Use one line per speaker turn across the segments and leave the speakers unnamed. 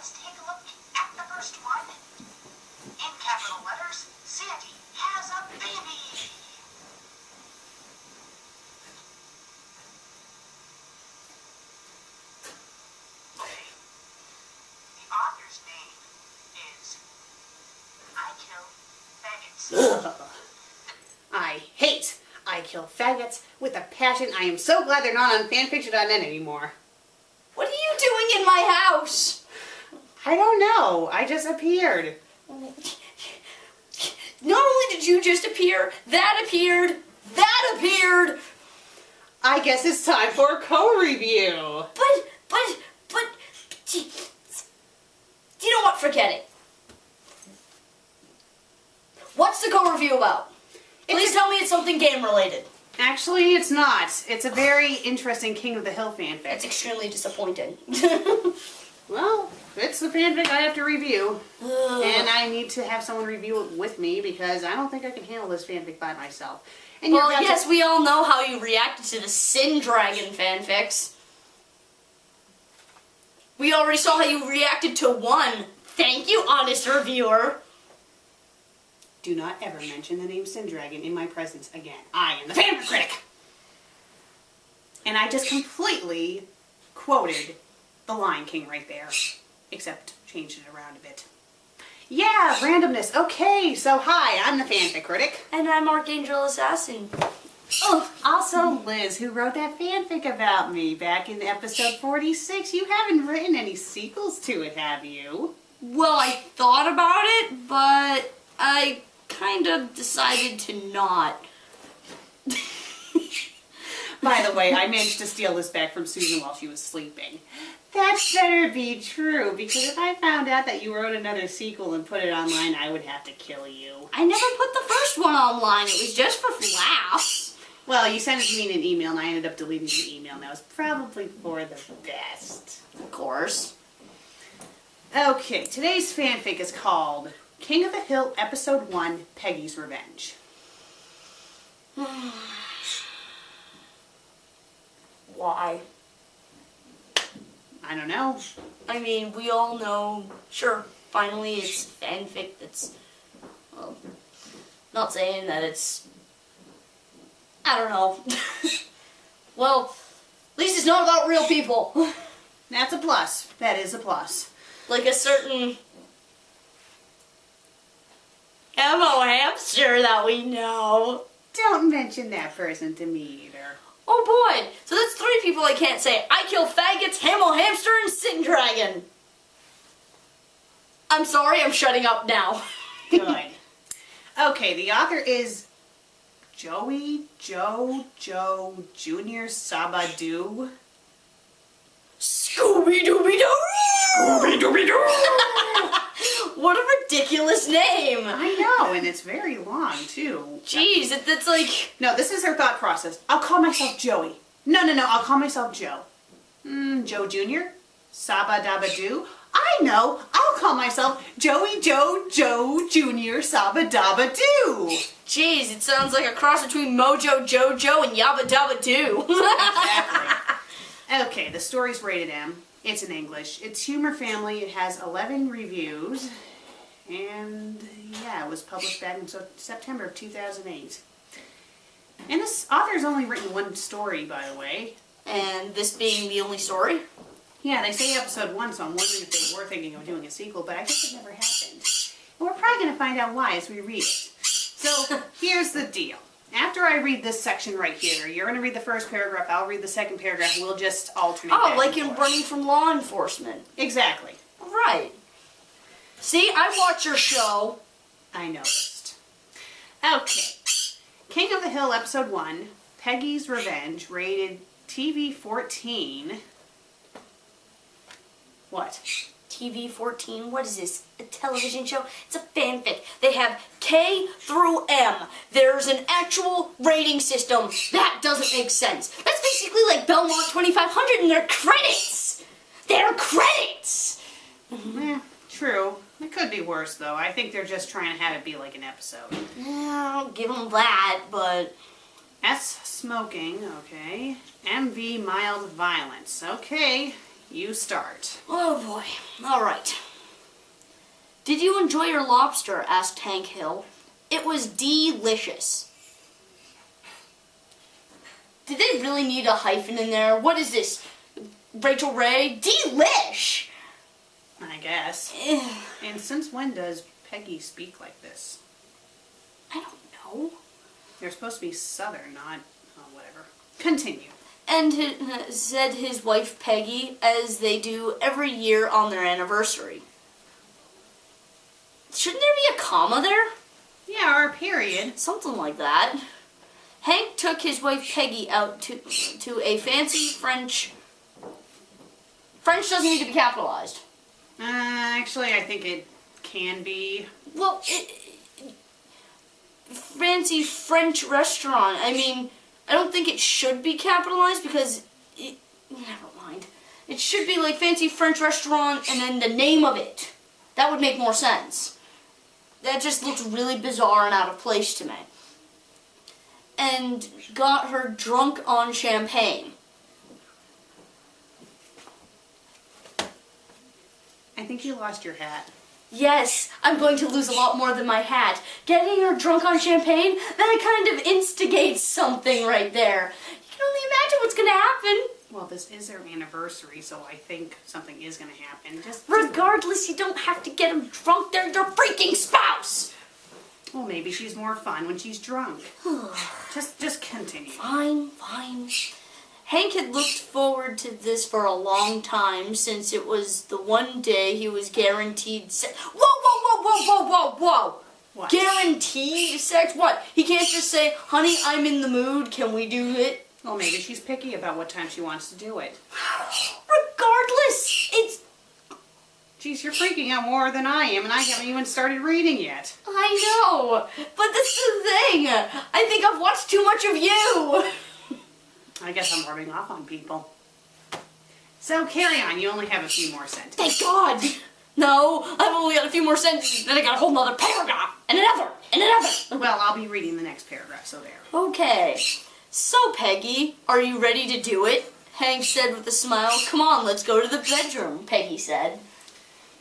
let's take a look at the first one. In capital letters, Sandy has a baby. Okay. The author's name is I Kill Faggots.
I kill faggots with a passion. I am so glad they're not on fanfiction.net anymore.
What are you doing in my house?
I don't know. I just appeared.
Not only did you just appear, that appeared, that appeared.
I guess it's time for a co-review.
But, you know what? Forget it. What's the co-review about? Please tell me it's something game-related.
Actually, it's not. It's a very interesting King of the Hill fanfic.
That's extremely disappointing.
Well, it's the fanfic I have to review. And I need to have someone review it with me because I don't think I can handle this fanfic by myself. And
well, yes, we all know how you reacted to the Sin Dragon fanfics. We already saw how you reacted to one. Thank you, honest reviewer.
Do not ever mention the name Sin Dragon in my presence again. I am the FanFic Critic. And I just completely quoted the Lion King right there. Except changed it around a bit. Yeah, randomness. Okay, so hi, I'm the FanFic Critic.
And I'm Archangel Assassin.
Oh, also Liz, who wrote that fanfic about me back in episode 46. You haven't written any sequels to it, have you?
Well, I thought about it, but I kind of decided to not.
By the way, I managed to steal this back from Susan while she was sleeping. That better be true, because if I found out that you wrote another sequel and put it online, I would have to kill you.
I never put the first one online. It was just for laughs.
Well, you sent it to me in an email, and I ended up deleting the email, and that was probably for the best.
Of course.
Okay, today's fanfic is called King of the Hill, Episode 1, Peggy's Revenge.
Why?
I don't know.
I mean, we all know, sure, finally it's fanfic that's, well, not saying that it's, I don't know. Well, at least it's not about real people.
That's a plus. That is a plus.
Like a certain Emo hamster that we know.
Don't mention that person to me either.
Oh boy, so that's 3 people I can't say. I kill faggots, Hamo hamster, and Sin Dragon. I'm sorry, I'm shutting up now.
Good. Okay, the author is Joe Jr. Sabadoo.
Scooby-Dooby-Doo!
Scooby-Dooby-Doo!
What a ridiculous name!
I know, and it's very long, too.
Jeez, it's like...
No, this is her thought process. I'll call myself Joey. No, I'll call myself Joe. Joe Jr.? Sabadabadoo? I know! I'll call myself Joey Joe Jr. Sabadabadoo!
Jeez, it sounds like a cross between Mojo Jojo and Yabba Dabba Doo.
Exactly. Okay, the story's rated M. It's in English. It's humor family. It has 11 reviews. And yeah, it was published back in September of 2008. And this author's only written 1 story, by the way.
And this being the only story?
Yeah, they say episode 1, so I'm wondering if they were thinking of doing a sequel, but I guess it never happened. And we're probably going to find out why as we read it. So, here's the deal. After I read this section right here, you're going to read the first paragraph, I'll read the second paragraph, we'll just alternate
Oh,
back
like
and
in
forth.
Running from Law Enforcement.
Exactly.
Right. See, I watch your show.
I noticed. Okay. King of the Hill, Episode 1, Peggy's Revenge, rated TV 14. What?
TV 14, what is this? A television show? It's a fanfic. They have K through M. There's an actual rating system. That doesn't make sense. That's basically like Belmont 2500 in their credits. Their credits!
True. It could be worse, though. I think they're just trying to have it be like an episode.
I'll give them that, but...
S. Smoking, okay. MV. Mild Violence, okay. You start.
Oh boy. All right. Did you enjoy your lobster? Asked Hank Hill. It was delicious. Did they really need a hyphen in there? What is this? Rachel Ray? Delish!
I guess. And since when does Peggy speak like this?
I don't know.
They're supposed to be Southern, not... oh, whatever. Continue.
And said his wife Peggy, as they do every year on their anniversary. Shouldn't there be a comma there?
Yeah, or a period.
Something like that. Hank took his wife Peggy out to a fancy French... French doesn't need to be capitalized.
Actually, I think it can be.
Well, fancy French restaurant. I mean, I don't think it should be capitalized because never mind. It should be like fancy French restaurant and then the name of it. That would make more sense. That just looks really bizarre and out of place to me. And got her drunk on champagne.
I think you lost your hat.
Yes, I'm going to lose a lot more than my hat. Getting her drunk on champagne, that kind of instigates something right there. You can only imagine what's going to happen.
Well, this is their anniversary, so I think something is going to happen.
Regardless, you don't have to get them drunk. They're your freaking spouse.
Well, maybe she's more fun when she's drunk. just continue.
Fine. Hank had looked forward to this for a long time, since it was the one day he was guaranteed sex. Whoa!
What?
Guaranteed sex? What? He can't just say, honey, I'm in the mood, can we do it?
Well, maybe she's picky about what time she wants to do it.
Regardless, it's...
Jeez, you're freaking out more than I am, and I haven't even started reading yet.
I know, but this is the thing. I think I've watched too much of you.
I guess I'm rubbing off on people. So carry on, you only have a few more sentences.
Thank God. No, I've only got a few more sentences, then I got a whole nother paragraph, and another.
Well, I'll be reading the next paragraph, so there.
Okay, so Peggy, are you ready to do it? Hank said with a smile. Come on, let's go to the bedroom, Peggy said.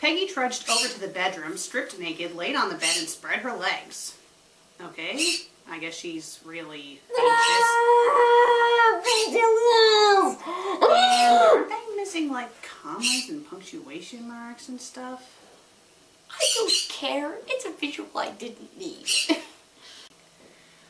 Peggy trudged over to the bedroom, stripped naked, laid on the bed, and spread her legs. Okay, I guess she's really anxious. And aren't they missing, like, commas and punctuation marks and stuff?
I don't care. It's a visual I didn't need.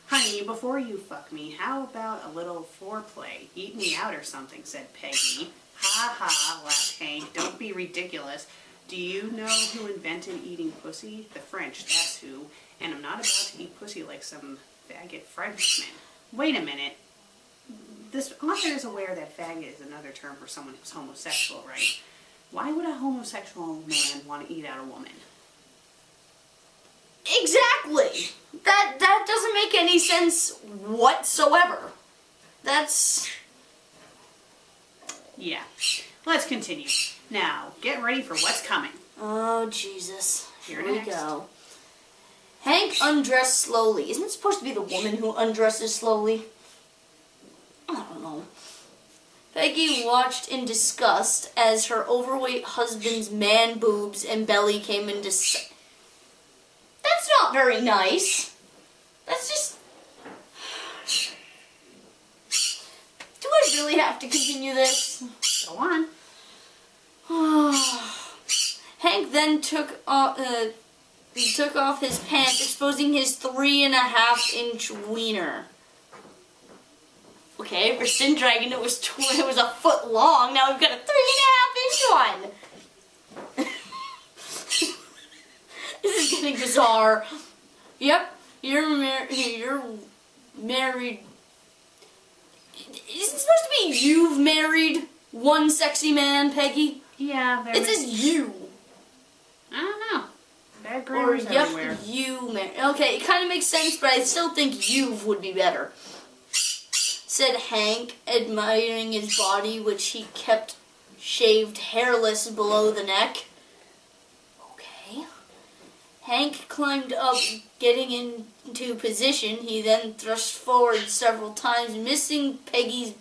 Honey, before you fuck me, how about a little foreplay? Eat me out or something, said Peggy. Ha ha, laughed Hank. Don't be ridiculous. Do you know who invented eating pussy? The French, that's who. And I'm not about to eat pussy like some faggot Frenchman. Wait a minute. This author is aware that faggot is another term for someone who's homosexual, right? Why would a homosexual man want to eat out a woman?
Exactly. That doesn't make any sense whatsoever. That's...
Yeah. Let's continue. Now, get ready for what's coming.
Oh, Jesus.
Here
we
next.
go. Hank undressed slowly. Isn't it supposed to be the woman who undresses slowly? I don't know. Peggy watched in disgust as her overweight husband's man boobs and belly came into sight. That's not very nice. That's just... Do I really have to continue this?
Go on.
Hank then took off his pants, exposing his 3.5-inch wiener. Okay, for Sin Dragon it was a foot long. Now we've got a 3.5-inch one. This is getting bizarre. Yep, you're married. Isn't it supposed to be you've married one sexy man, Peggy?
Yeah,
It says you.
I don't know. Bad
Or
grammar's everywhere.
yep, you married. Okay, it kind of makes sense, but I still think you've would be better. Said Hank, admiring his body, which he kept shaved hairless below the neck. Okay. Hank climbed up, getting into position. He then thrust forward several times, missing Peggy's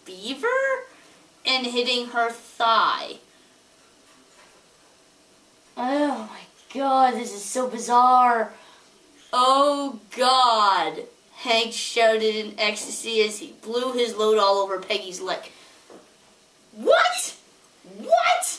beaver? and hitting her thigh. Oh my god, this is so bizarre. Oh god, Hank shouted in ecstasy as he blew his load all over Peggy's leg. What? What?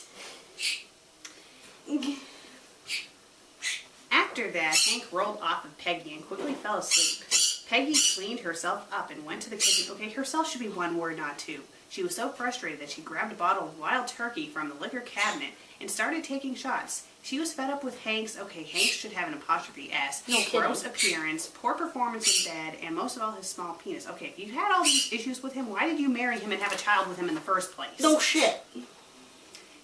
After that, Hank rolled off of Peggy and quickly fell asleep. Peggy cleaned herself up and went to the kitchen. Okay, herself should be one word, not two. She was so frustrated that she grabbed a bottle of wild turkey from the liquor cabinet and started taking shots. She was fed up with Hank's, okay, Hank should have an apostrophe S,
No kidding.
gross appearance, poor performance in bed, and most of all, his small penis. Okay, if you had all these issues with him, why did you marry him and have a child with him in the first place?
No shit.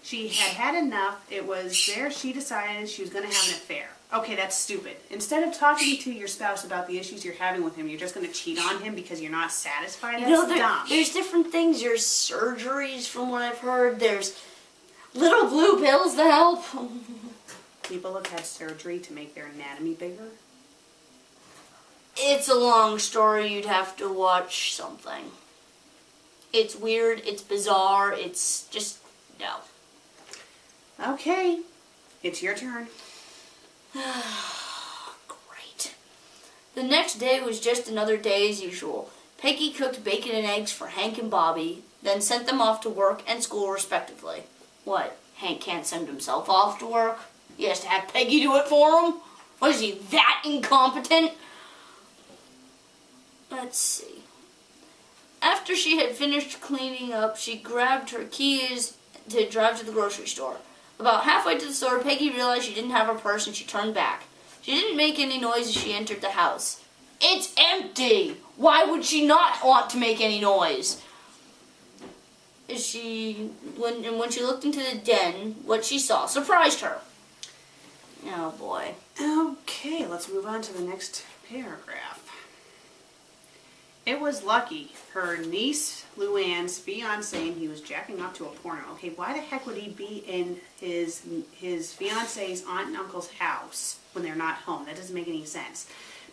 She had had enough. It was there she decided she was going to have an affair. Okay, that's stupid. Instead of talking to your spouse about the issues you're having with him, you're just going to cheat on him because you're not satisfied? That's dumb.
There's different things. There's surgeries, from what I've heard. There's little blue pills to help.
People have had surgery to make their anatomy bigger.
It's a long story. You'd have to watch something. It's weird. It's bizarre. It's just, no.
Okay, it's your turn.
Great. The next day was just another day as usual. Peggy cooked bacon and eggs for Hank and Bobby, then sent them off to work and school respectively. What? Hank can't send himself off to work? He has to have Peggy do it for him? What, is he that incompetent? Let's see. After she had finished cleaning up, she grabbed her keys to drive to the grocery store. About halfway to the store, Peggy realized she didn't have her purse and she turned back. She didn't make any noise as she entered the house. It's empty! Why would she not want to make any noise? When she looked into the den, what she saw surprised her. Oh boy.
Okay, let's move on to the next paragraph. It was Lucky, her niece Luann's fiance, and he was jacking off to a porno. Okay, why the heck would he be in his fiance's aunt and uncle's house when they're not home? That doesn't make any sense.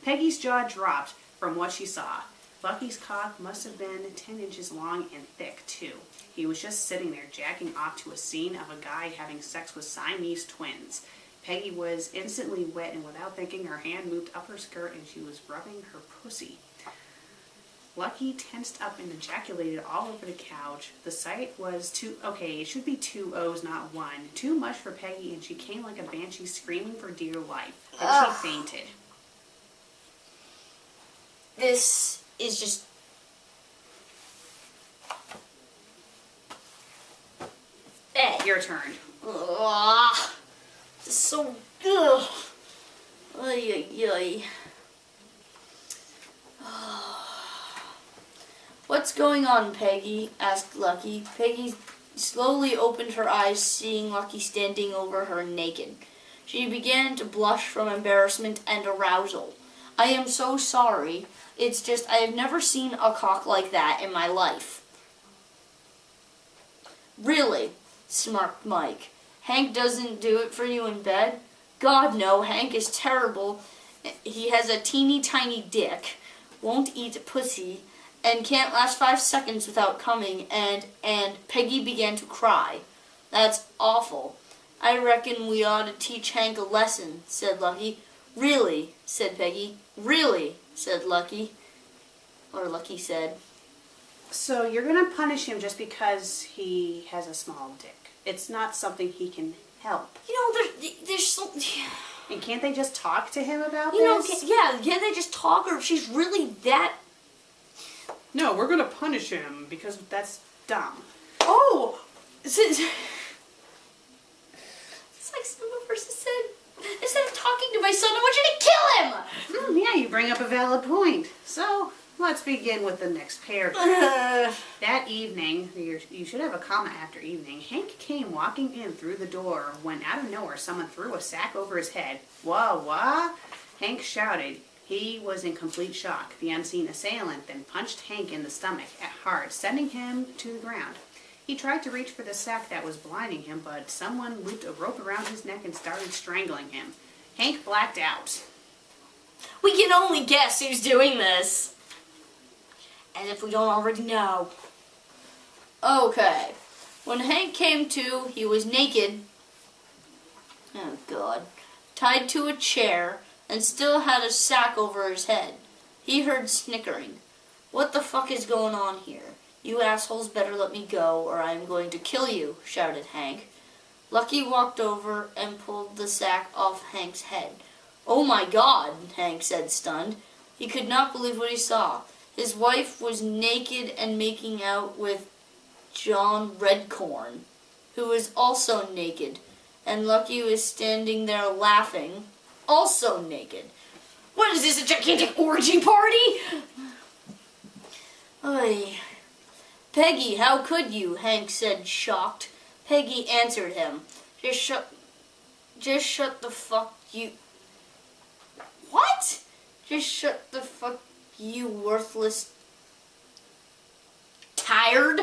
Peggy's jaw dropped from what she saw. Lucky's cock must have been 10 inches long and thick, too. He was just sitting there jacking off to a scene of a guy having sex with Siamese twins. Peggy was instantly wet, and without thinking, her hand moved up her skirt and she was rubbing her pussy. Lucky tensed up and ejaculated all over the couch. The sight was it should be 2 O's, not 1. Too much for Peggy, and she came like a banshee screaming for dear life. Then she fainted.
This is just...
Your turn.
Ugh. This is so... Ugh. Ay, ay, ay. What's going on, Peggy? Asked Lucky. Peggy slowly opened her eyes, seeing Lucky standing over her naked. She began to blush from embarrassment and arousal. I am so sorry. It's just I have never seen a cock like that in my life. Really? Smirked Mike. Hank doesn't do it for you in bed? God, no. Hank is terrible. He has a teeny tiny dick, won't eat pussy, and can't last 5 seconds without coming, and Peggy began to cry. That's awful. I reckon we ought to teach Hank a lesson, said Lucky. Really, said Peggy. Really, said Lucky. Or Lucky said.
So you're going to punish him just because he has a small dick. It's not something he can help.
You know, there's so...
And can't they just talk to him about
this? Can't they just talk, or if she's really that...
No, we're going to punish him because that's dumb.
Oh! It's like some person said, instead of talking to my son, I want you to kill him!
Yeah, you bring up a valid point. So, let's begin with the next paragraph. That evening, you should have a comma after evening, Hank came walking in through the door when out of nowhere someone threw a sack over his head. Wah, wah! Hank shouted. He was in complete shock. The unseen assailant then punched Hank in the stomach hard, sending him to the ground. He tried to reach for the sack that was blinding him, but someone looped a rope around his neck and started strangling him. Hank blacked out.
We can only guess who's doing this. As if we don't already know. Okay. When Hank came to, he was naked. Oh, God. Tied to a chair and still had a sack over his head. He heard snickering. "What the fuck is going on here? You assholes better let me go or I am going to kill you," shouted Hank. Lucky walked over and pulled the sack off Hank's head. "Oh my God," Hank said, stunned. He could not believe what he saw. His wife was naked and making out with John Redcorn, who was also naked, and Lucky was standing there laughing, also naked. What is this, a gigantic orgy party? Oy. "Peggy, how could you?" Hank said, shocked. Peggy answered him. Just shut the fuck you... What? Just shut the fuck you worthless... Tired?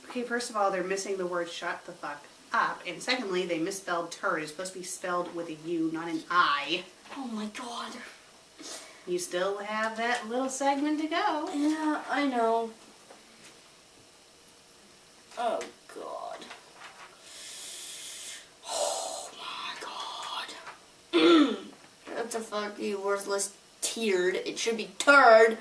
Okay, first of all, they're missing the word shut the fuck up. And secondly, they misspelled turd. It's supposed to be spelled with a U, not an I.
Oh my God.
You still have that little segment to go.
Yeah, I know. Oh God. Oh my God. What the fuck, you worthless teard? It should be turd.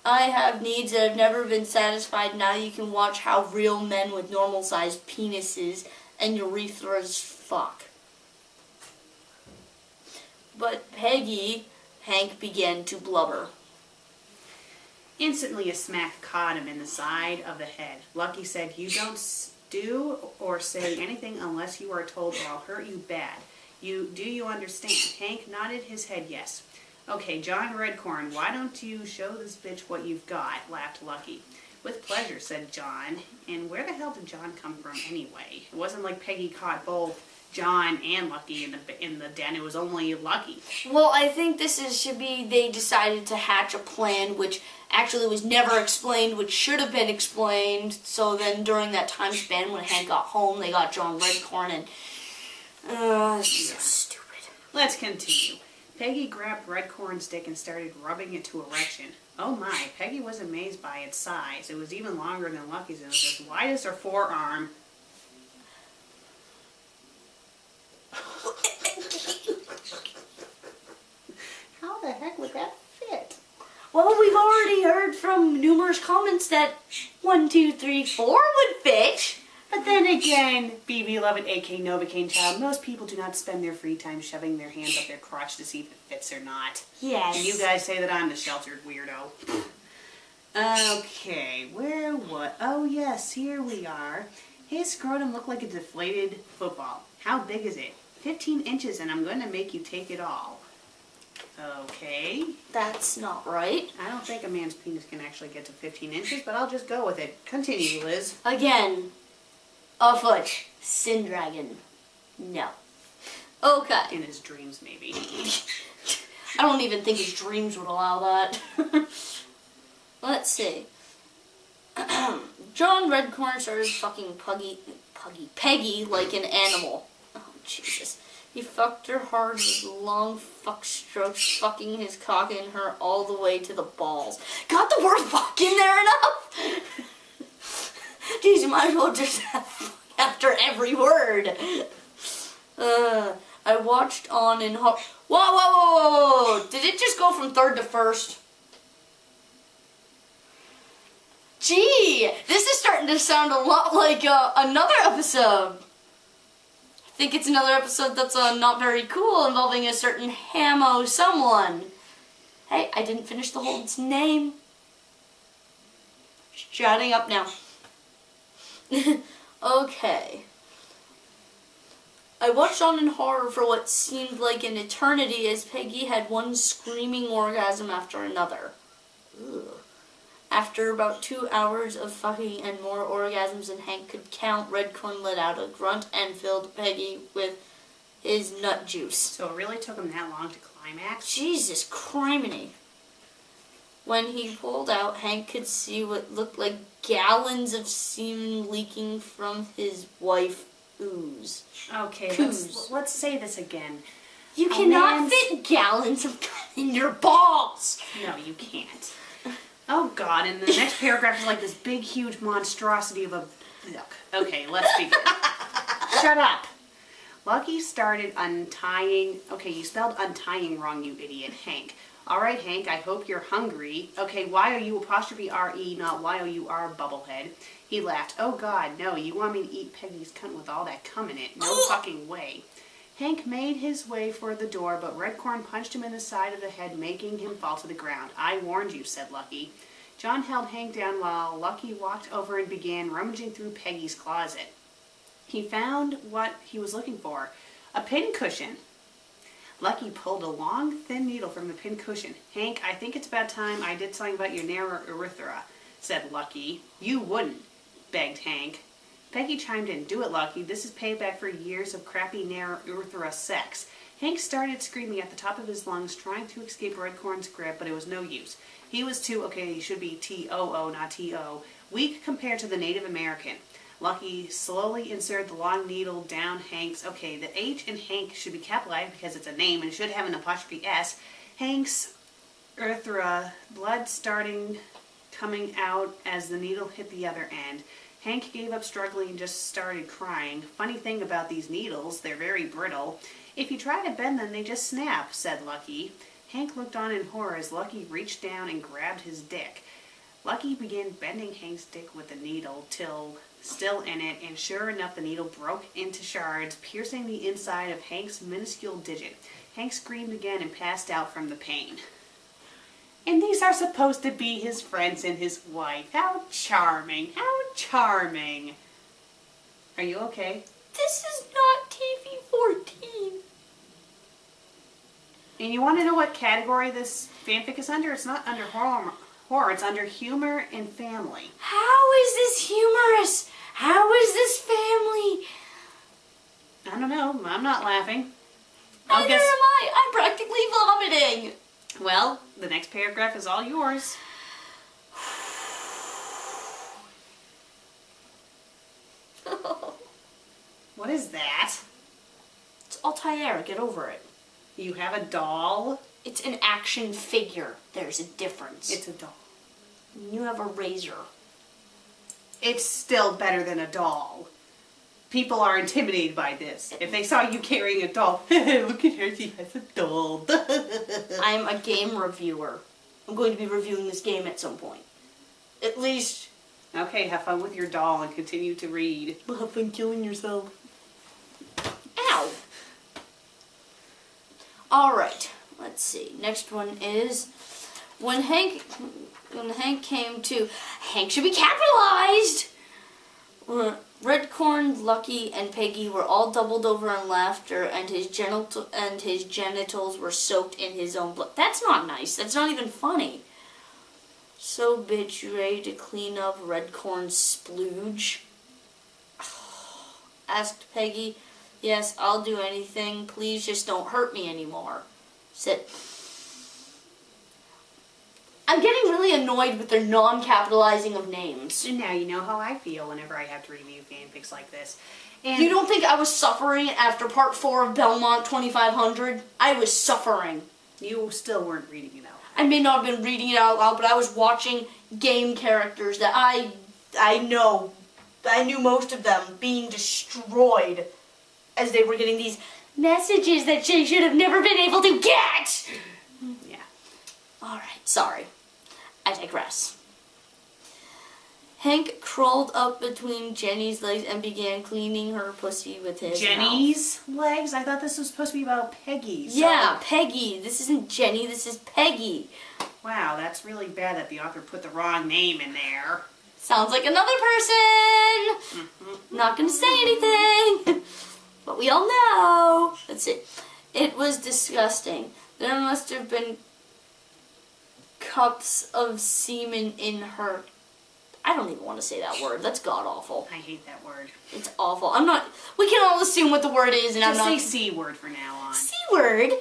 I have needs that have never been satisfied. Now you can watch how real men with normal-sized penises and urethras fuck. But Peggy, Hank began to blubber.
Instantly, a smack caught him in the side of the head. Lucky said, "You don't do or say anything unless you are told or I'll hurt you bad. Do you understand?" Hank nodded his head yes. "Okay, John Redcorn, why don't you show this bitch what you've got?" laughed Lucky. "With pleasure," said John. And where the hell did John come from anyway? It wasn't like Peggy caught both John and Lucky in the den. It was only Lucky.
Well, I think should be they decided to hatch a plan which actually was never explained, which should have been explained. So then during that time span when Hank got home, they got John Redcorn and... so stupid.
Let's continue. Peggy grabbed Redcorn's stick and started rubbing it to erection. Oh my, Peggy was amazed by its size. It was even longer than Lucky's and it was as wide as her forearm. How the heck would that fit?
Well, we've already heard from numerous comments that 1, 2, 3, 4 would fit.
But then again, BB11, aka Novocaine Child, most people do not spend their free time shoving their hands up their crotch to see if it fits or not.
Yes.
And you guys say that I'm the sheltered weirdo. Okay, what? Oh yes, here we are. His scrotum looked like a deflated football. How big is it? 15 inches, and I'm going to make you take it all. Okay.
That's not right.
I don't think a man's penis can actually get to 15 inches, but I'll just go with it. Continue, Liz.
Again, a foot. Sin Dragon. No. Okay.
In his dreams, maybe.
I don't even think his dreams would allow that. Let's see. John Redcorn started fucking Peggy like an animal. Oh, Jesus. He fucked her hard with long fuck strokes, fucking his cock in her all the way to the balls. Got the word fuck in there enough? Jeez, you might as well just have fuck after every word. I watched on in... Whoa! Did it just go from third to first? Gee, this is starting to sound a lot like another episode. I think it's another episode that's not very cool, involving a certain Hamo someone. Hey, I didn't finish the whole name. Shutting up now. Okay. I watched on in horror for what seemed like an eternity as Peggy had one screaming orgasm after another. Ugh. After about 2 hours of fucking and more orgasms than Hank could count, Redcorn let out a grunt and filled Peggy with his nut juice.
So it really took him that long to climax?
Jesus criminy. When he pulled out, Hank could see what looked like gallons of semen leaking from his wife ooze.
Okay, let's say this again.
You cannot fit gallons of in your balls.
No, you can't. Oh God, and the next paragraph is like this big, huge monstrosity of a Look, okay, let's begin. Shut up. Lucky started untying. Okay, you spelled untying wrong, you idiot, Hank. All right, Hank, I hope you're hungry. Okay, Y-O-U apostrophe R-E, not Y-O-U-R, bubblehead. He laughed. Oh, God, no, you want me to eat Peggy's cunt with all that cum in it? No fucking way. Hank made his way for the door, but Redcorn punched him in the side of the head, making him fall to the ground. I warned you, said Lucky. John held Hank down while Lucky walked over and began rummaging through Peggy's closet. He found what he was looking for, a pincushion. Lucky pulled a long, thin needle from the pincushion. Hank, I think it's about time I did something about your narrow urethra, said Lucky. You wouldn't, begged Hank. Peggy chimed in. Do it, Lucky. This is payback for years of crappy narrow urethra sex. Hank started screaming at the top of his lungs, trying to escape Redcorn's grip, but it was no use. He was too, okay, he should be T-O-O, not T-O, weak compared to the Native American. Lucky slowly inserted the long needle down Hank's. Okay, the H in Hank should be capitalized because it's a name and it should have an apostrophe S. Hank's urethra, blood starting coming out as the needle hit the other end. Hank gave up struggling and just started crying. Funny thing about these needles, they're very brittle. If you try to bend them, they just snap, said Lucky. Hank looked on in horror as Lucky reached down and grabbed his dick. Lucky began bending Hank's dick with the needle till still in it, and sure enough, the needle broke into shards, piercing the inside of Hank's minuscule digit. Hank screamed again and passed out from the pain. And these are supposed to be his friends and his wife. How charming. How charming. Are you okay?
This is not TV-14.
And you want to know what category this fanfic is under? It's not under horror. It's under humor and family.
How is this humorous? How is this family?
I don't know. I'm not laughing.
Neither am I. I'm practically vomiting.
Well, the next paragraph is all yours. What is that?
It's Altair. Get over it.
You have a doll?
It's an action figure. There's a difference.
It's a doll.
You have a razor.
It's still better than a doll. People are intimidated by this. If they saw you carrying a doll, look at her, she has a doll.
I'm a game reviewer. I'm going to be reviewing this game at some point. At least.
Okay, have fun with your doll and continue to read.
Have fun killing yourself. Ow! Alright, let's see. Next one is when Hank came to Hank should be capitalized. Redcorn, Lucky, and Peggy were all doubled over in laughter, and his genitals were soaked in his own blood. That's not nice. That's not even funny. So, bitch, you ready to clean up Redcorn's splooge? Asked Peggy. Yes, I'll do anything. Please just don't hurt me anymore. Said. I'm getting really annoyed with their non-capitalizing of names.
And now you know how I feel whenever I have to review fanfics like this. And
you don't think I was suffering after part 4 of Belmont 2500? I was suffering.
You still weren't reading it out.
I may not have been reading it out loud, but I was watching game characters that I knew most of them being destroyed as they were getting these messages that she should have never been able to get.
Yeah.
Alright, sorry. I digress. Hank crawled up between Jenny's legs and began cleaning her pussy with his
Jenny's legs? I thought this was supposed to be about Peggy. So.
Yeah, Peggy. This isn't Jenny, this is Peggy.
Wow, that's really bad that the author put the wrong name in there.
Sounds like another person. Not gonna say anything. But we all know. Let's see. It was disgusting. There must have been cups of semen in her. I don't even want to say that word. That's god awful.
I hate that word.
It's awful. I'm not. We can all assume what the word is, and
Just
I'm not.
say C word for now on.
C word.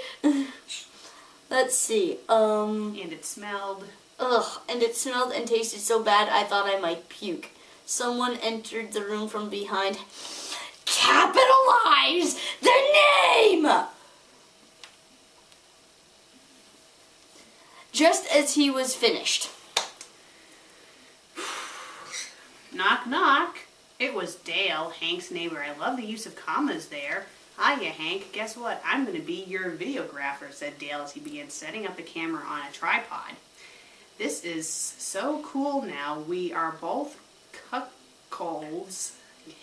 Let's see.
And it smelled.
Ugh. And it smelled and tasted so bad I thought I might puke. Someone entered the room from behind. Capitalize the name! Just as he was finished.
Knock, knock. It was Dale, Hank's neighbor. I love the use of commas there. Hiya, Hank. Guess what? I'm going to be your videographer, said Dale as he began setting up the camera on a tripod. This is so cool now. We are both cuckolds,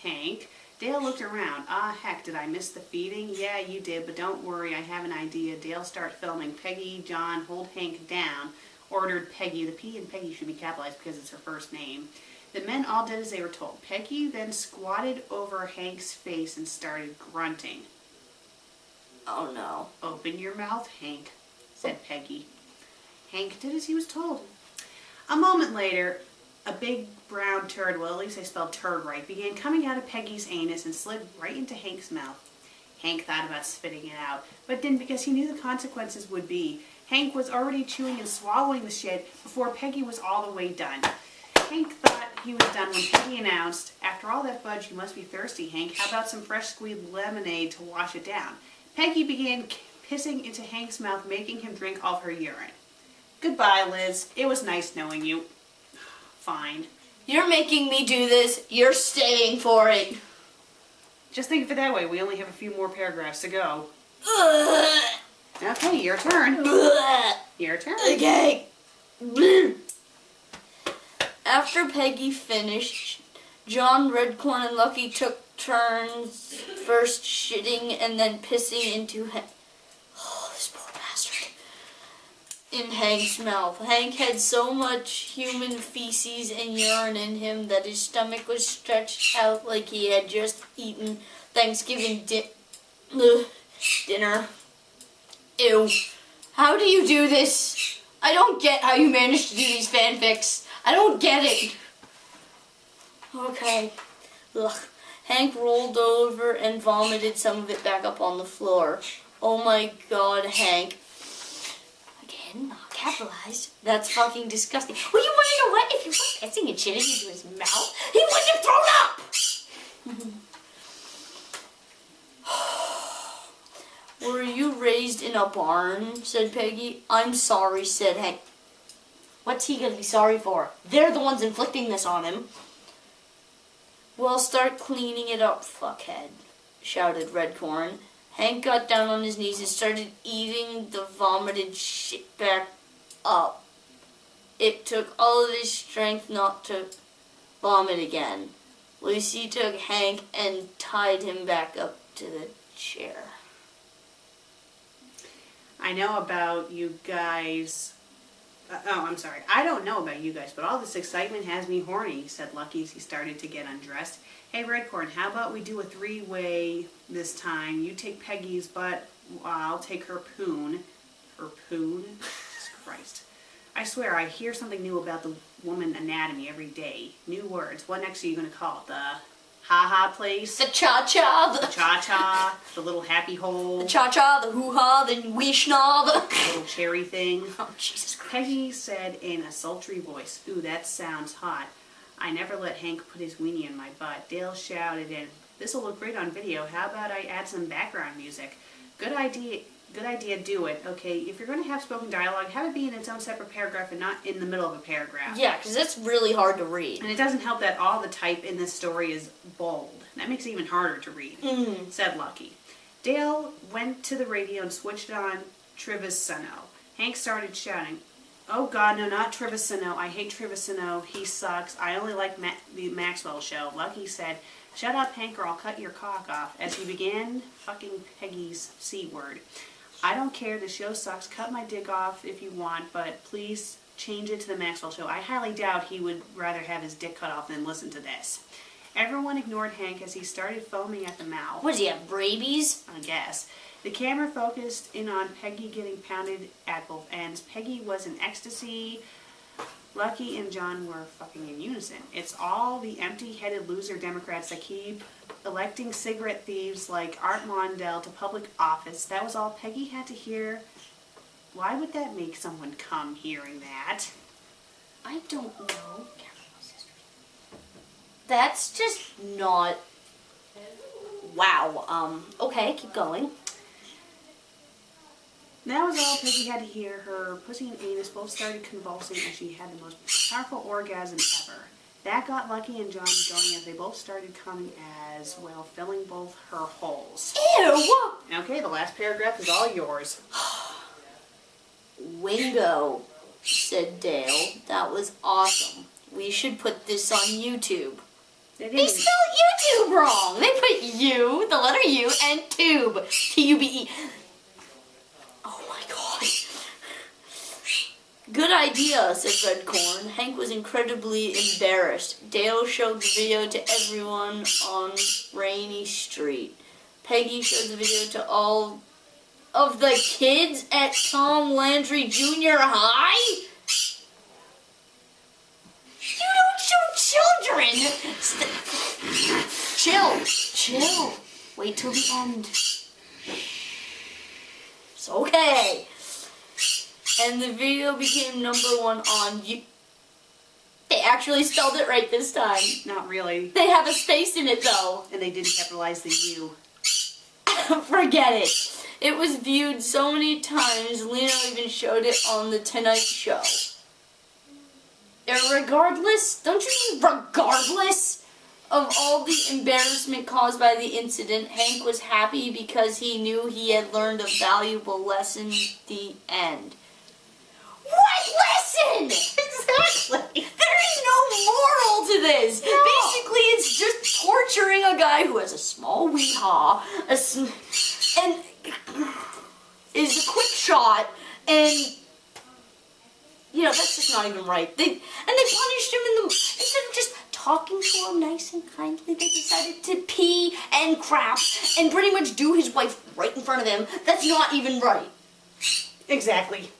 Hank. Dale looked around. Ah, heck, did I miss the feeding? Yeah, you did, but don't worry, I have an idea. Dale, start filming. Peggy, John, hold Hank down, ordered Peggy. The P in Peggy should be capitalized because it's her first name. The men all did as they were told. Peggy then squatted over Hank's face and started grunting.
Oh no.
Open your mouth, Hank, said Peggy. Hank did as he was told. A moment later, a big brown turd, well at least I spelled turd right, began coming out of Peggy's anus and slid right into Hank's mouth. Hank thought about spitting it out, but didn't because he knew the consequences would be. Hank was already chewing and swallowing the shit before Peggy was all the way done. Hank thought he was done when Peggy announced, after all that fudge, you must be thirsty, Hank. How about some fresh squeezed lemonade to wash it down? Peggy began pissing into Hank's mouth, making him drink all of her urine. Goodbye, Liz. It was nice knowing you. Fine.
You're making me do this. You're staying for it.
Just think of it that way. We only have a few more paragraphs to go.
Ugh.
Okay, your turn.
Ugh.
Your turn.
Okay. After Peggy finished, John, Redcorn, and Lucky took turns first shitting and then pissing into this poor bastard. In Hank's mouth. Hank had so much human feces and urine in him that his stomach was stretched out like he had just eaten Thanksgiving dinner. Ew. How do you do this? I don't get how you manage to do these fanfics. I don't get it. Okay. Ugh. Hank rolled over and vomited some of it back up on the floor. Oh my god, Hank. Again, not capitalized. That's fucking disgusting. Well, you wanna know what? If you were pissing and shitting into his mouth, he wouldn't have thrown up! Were you raised in a barn? Said Peggy. I'm sorry, said Hank. What's he gonna be sorry for? They're the ones inflicting this on him. Well, start cleaning it up, fuckhead, shouted Redcorn. Hank got down on his knees and started eating the vomited shit back up. It took all of his strength not to vomit again. Lucy took Hank and tied him back up to the chair.
I know about you guys. I'm sorry. I don't know about you guys, but all this excitement has me horny, said Lucky as he started to get undressed. Hey, Redcorn, how about we do a three-way this time? You take Peggy's butt, I'll take her poon. Her poon? Jesus Christ. I swear, I hear something new about the woman anatomy every day. New words. What next are you going to call it? The ha-ha place?
The cha-cha.
The cha-cha. The little happy hole.
The cha-cha, the hoo-ha, the wee-schna, the
little cherry thing.
Oh, Jesus Christ.
Peggy said in a sultry voice, ooh, that sounds hot. I never let Hank put his weenie in my butt. Dale shouted in, this'll look great on video. How about I add some background music? Good idea, do it. Okay, if you're going to have spoken dialogue, have it be in its own separate paragraph and not in the middle of a paragraph.
Yeah, because it's really hard to read.
And it doesn't help that all the type in this story is bold. That makes it even harder to read, said Lucky. Dale went to the radio and switched on Trevisano. Hank started shouting, oh god, no, not Trevisano. I hate Trevisano. He sucks. I only like the Maxwell show. Lucky said, shut up, Hank, or I'll cut your cock off, as he began fucking Peggy's C-word. I don't care. The show sucks. Cut my dick off if you want, but please change it to the Maxwell show. I highly doubt he would rather have his dick cut off than listen to this. Everyone ignored Hank as he started foaming at the mouth.
What does he have, rabies?
I guess. The camera focused in on Peggy getting pounded at both ends. Peggy was in ecstasy. Lucky and John were fucking in unison. It's all the empty-headed loser Democrats that keep electing cigarette thieves like Art Mondale to public office. That was all Peggy had to hear. Why would that make someone come hearing that?
I don't know. That's just not... Wow. Okay, keep going.
That was all Peggy had to hear. Her pussy and anus both started convulsing as she had the most powerful orgasm ever. That got Lucky and John going as they both started coming as well, filling both her holes.
Ew!
Okay, the last paragraph is all yours.
Wingo, said Dale. That was awesome. We should put this on YouTube.
It
They
is.
spelled YouTube wrong. They put U, the letter U, and tube. T-U-B-E. Oh my god. Good idea, said Redcorn. Hank was incredibly embarrassed. Dale showed the video to everyone on Rainy Street. Peggy showed the video to all of the kids at Tom Landry Junior High? You don't show children! Chill. Wait till the end. It's okay. And the video became #1 on you. They actually spelled it right this time.
Not really.
They have a space in it though.
And they didn't capitalize the U.
Forget it. It was viewed so many times, Leno even showed it on The Tonight Show. Regardless, don't you mean regardless of all the embarrassment caused by the incident, Hank was happy because he knew he had learned a valuable lesson. The end. What lesson?
Exactly.
There is no moral to this.
No.
Basically, it's just torturing a guy who has a small wee-haw, and is a quick shot, and you know that's just not even right. They punished him instead of just talking to him nice and kindly. They decided to pee and crap and pretty much do his wife right in front of him. That's not even right.
Exactly.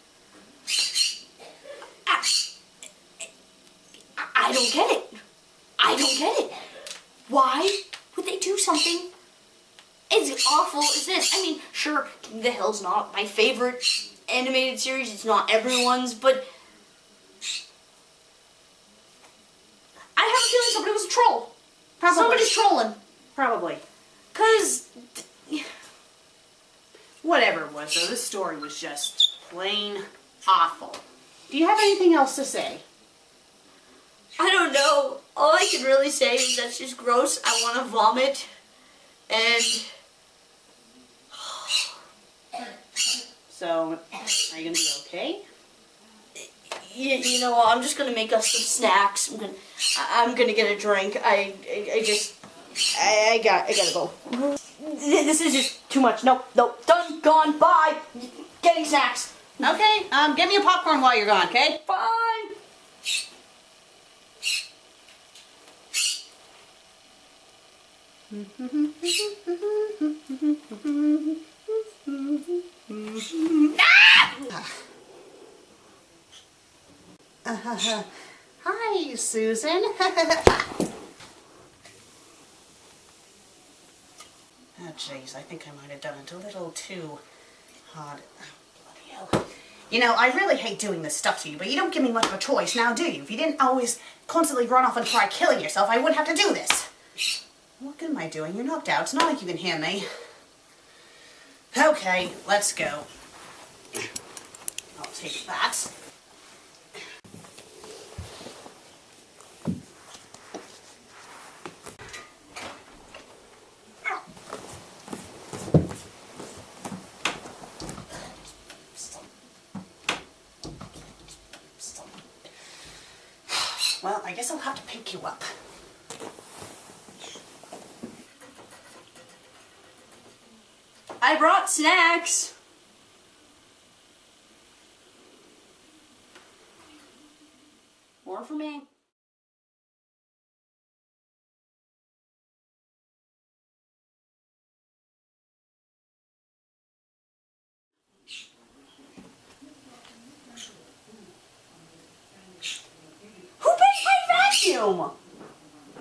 I don't get it. I don't get it. Why would they do something as awful as this? I mean, sure, King of the Hill's not my favorite animated series. It's not everyone's, but I have a feeling somebody was a troll.
Probably.
Somebody's trolling.
Probably.
Because
Whatever it was, though, this story was just plain awful. Do you have anything else to say?
I don't know. All I can really say is that's just gross. I want to vomit. And
So, are you going to be okay?
you know what? I'm just gonna make us some snacks. I'm gonna get a drink. I gotta go. This is just too much. Nope. Done. Gone. Bye. Getting snacks.
Okay, get me a popcorn while you're gone, okay?
Fine.
Hi, Susan. Oh, jeez, I think I might have done it a little too hard. Oh, bloody hell. You know, I really hate doing this stuff to you, but you don't give me much of a choice now, do you? If you didn't always constantly run off and try killing yourself, I wouldn't have to do this. What good am I doing? You're knocked out. It's not like you can hear me. Okay, let's go. I'll take that. Well, I guess I'll have to pick you up.
I brought snacks. More for me. Who paid my vacuum?